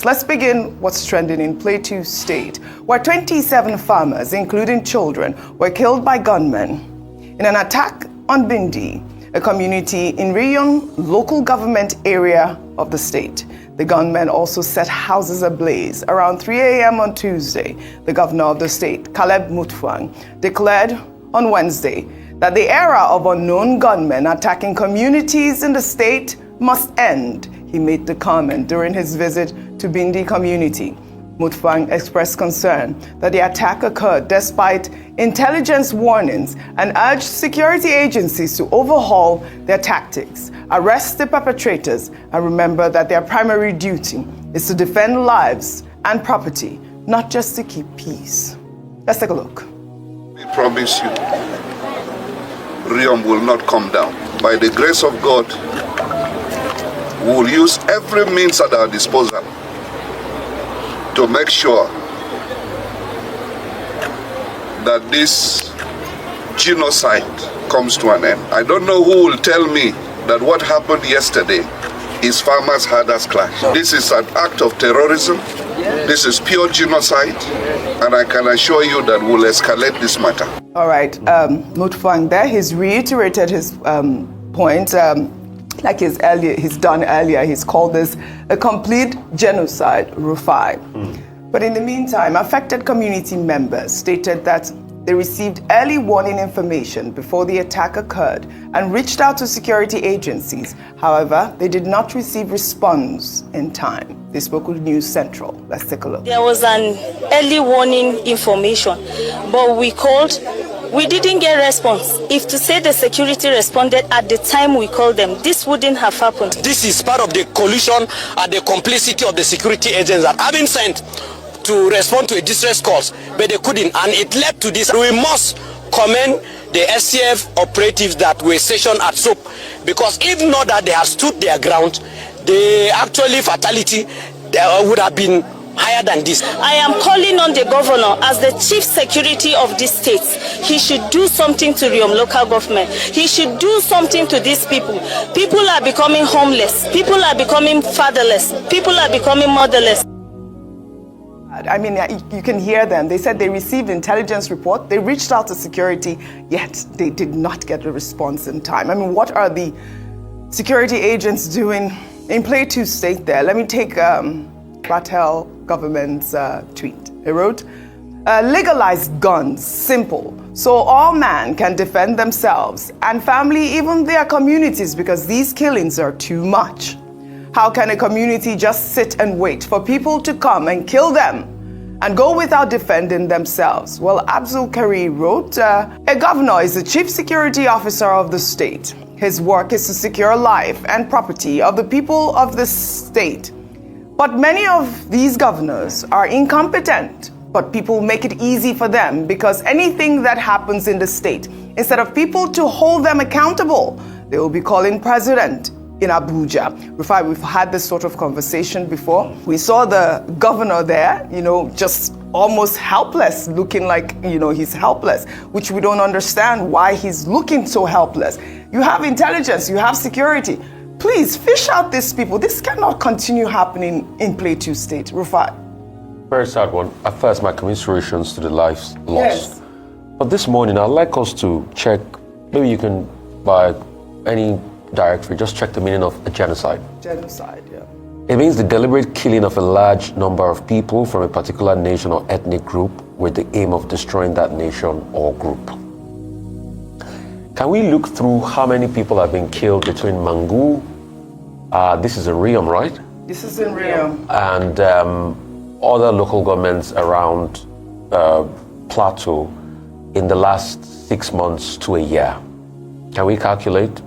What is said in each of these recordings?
Let's begin what's trending in Plateau State, where 27 farmers, including children, were killed by gunmen in an attack on Bindi, a community in Rion local government area of the state. The gunmen also set houses ablaze. Around 3 a.m. on Tuesday, the governor of the state, Caleb Mutfwang, declared on Wednesday that the era of unknown gunmen attacking communities in the state must end. He made the comment during his visit to Bindi community. Mutfwang expressed concern that the attack occurred despite intelligence warnings and urged security agencies to overhaul their tactics, arrest the perpetrators, and remember that their primary duty is to defend lives and property, not just to keep peace. Let's take a look. We promise you, Riom will not come down. By the grace of God, we will use every means at our disposal to make sure that this genocide comes to an end. I don't know who will tell me that what happened yesterday is farmers' herders clash. This is an act of terrorism. This is pure genocide, and I can assure you that we'll escalate this matter. All right, Mutfwang there, he's reiterated his point. Like he's done earlier, he's called this a complete genocide, Rufai. But in the meantime, affected community members stated that they received early warning information before the attack occurred and reached out to security agencies. However, they did not receive response in time. They spoke with News Central. Let's take a look. There was an early warning information, but we called. We didn't get response. If to say the security responded at the time we called them, this wouldn't have happened. This is part of the collusion and the complicity of the security agents that have been sent to respond to a distress calls, but they couldn't, and it led to this. We must commend the SCF operatives that were stationed at SOAP, because if not that they have stood their ground, the actually fatality would have been higher than this. I am calling on the governor as the chief security of this state. He should do something to Riom local government. He should do something to these people. People are becoming homeless. People are becoming fatherless. People are becoming motherless. I mean, you can hear them. They said they received intelligence report. They reached out to security, yet they did not get a response in time. I mean, what are the security agents doing in Plateau State there? Let me take Plateau government's tweet. He wrote, legalize guns, simple, so all men can defend themselves and family, even their communities, because these killings are too much. How can a community just sit and wait for people to come and kill them and go without defending themselves? Well, Abdul Kari wrote, a governor is the chief security officer of the state. His work is to secure life and property of the people of the state. But many of these governors are incompetent, but people make it easy for them because anything that happens in the state, instead of people to hold them accountable, they will be calling president in Abuja. Rufai, we've had this sort of conversation before. We saw the governor there, just almost helpless, looking like, he's helpless, which we don't understand why he's looking so helpless. You have intelligence, you have security. Please fish out these people. This cannot continue happening in Plateau State. Rufai. Very sad one. At first, my commiserations to the lives lost. Yes. But this morning, I'd like us to check, maybe you can, by any directory, just check the meaning of a genocide. Genocide, yeah. It means the deliberate killing of a large number of people from a particular nation or ethnic group with the aim of destroying that nation or group. Can we look through how many people have been killed between Mangu, this is in Riom, right? This is in Riom. And other local governments around Plateau in the last 6 months to a year? Can we calculate?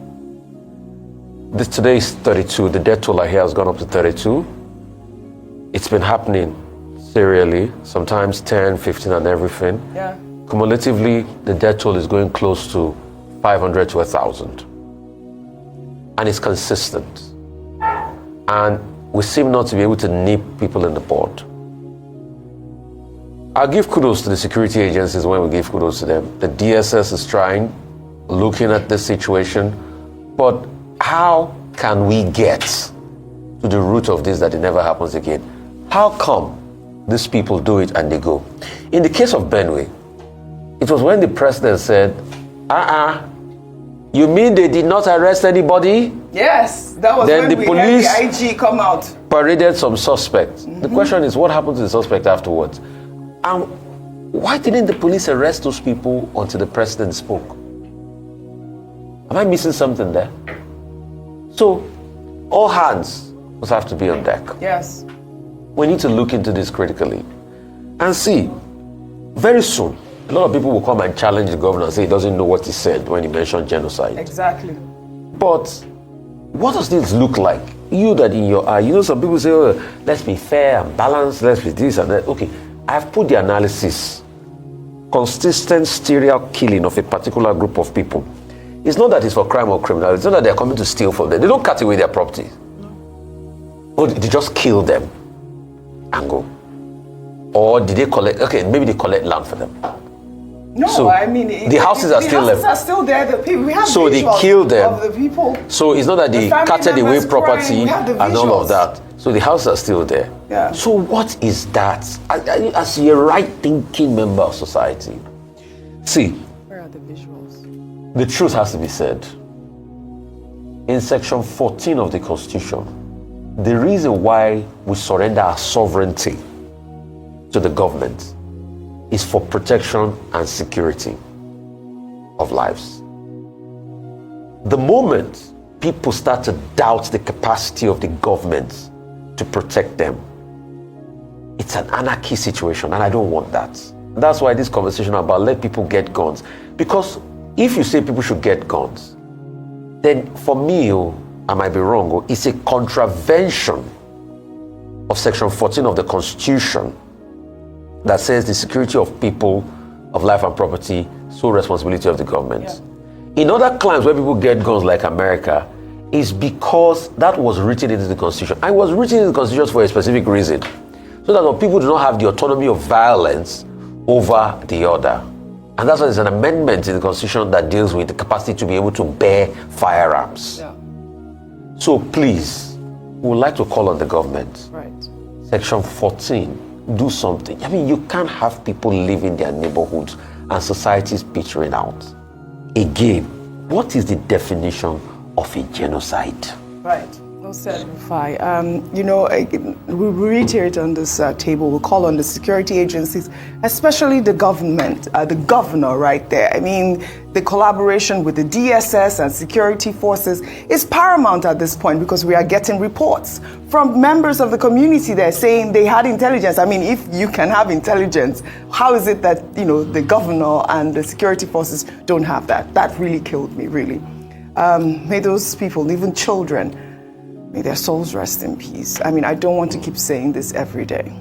Today is 32. The death toll here has gone up to 32. It's been happening serially, sometimes 10, 15 and everything. Yeah. Cumulatively, the death toll is going close to 500 to 1,000. And it's consistent. And we seem not to be able to nip people in the bud. I'll give kudos to the security agencies when we give kudos to them. The DSS is trying, looking at this situation, but how can we get to the root of this that it never happens again? How come these people do it and they go? In the case of Benue, it was when the president said, you mean they did not arrest anybody? Yes, that was Then when the we had police the IG come out. paraded some suspects. The question is, what happened to the suspect afterwards? And why didn't the police arrest those people until the president spoke? Am I missing something there? So, all hands must have to be on deck. Yes. We need to look into this critically and see. Very soon, a lot of people will come and challenge the governor and say he doesn't know what he said when he mentioned genocide. Exactly. But what does this look like? You that in your eye, you know, some people say, oh, let's be fair and balanced, let's be this and that. Okay, I've put the analysis. Consistent serial killing of a particular group of people. It's not that it's for crime or criminal. It's not that they're coming to steal from them. They don't cut away their property. Or they just kill them and go. Or did they collect, okay, maybe they collect land for them. No, So, I mean, the houses are still left. left. The houses are still there. The people, we have So they visuals kill them. of the people. So it's not that they family carted away members property crying. We have the and all of visuals. that. So the houses are still there. Yeah. So what is that? As a right-thinking member of society, see, Where are the visuals? the truth has to be said. In section 14 of the Constitution, the reason why we surrender our sovereignty to the government is for protection and security of lives. The moment people start to doubt the capacity of the government to protect them, it's an anarchy situation, and I don't want that. That's why this conversation about let people get guns, because if you say people should get guns, then for me, I might be wrong, it's a contravention of section 14 of the Constitution that says the security of people, of life and property, sole responsibility of the government. Yeah. In other climes where people get guns like America, is because that was written into the Constitution. I was written into the Constitution for a specific reason. So that people do not have the autonomy of violence over the other. And that's why there's an amendment in the Constitution that deals with the capacity to be able to bear firearms. Yeah. So please, we would like to call on the government. Right. Section 14, do something. I mean, you can't have people live in their neighborhoods and societies petering out. Again, what is the definition of a genocide? Right. No certify. We reiterate on this table. We'll call on the security agencies, especially the government, the governor right there. I mean, the collaboration with the DSS and security forces is paramount at this point, because we are getting reports from members of the community that are saying they had intelligence. I mean, if you can have intelligence, how is it that, the governor and the security forces don't have that? That really killed me, really. May those people, even children, may their souls rest in peace. I mean, I don't want to keep saying this every day.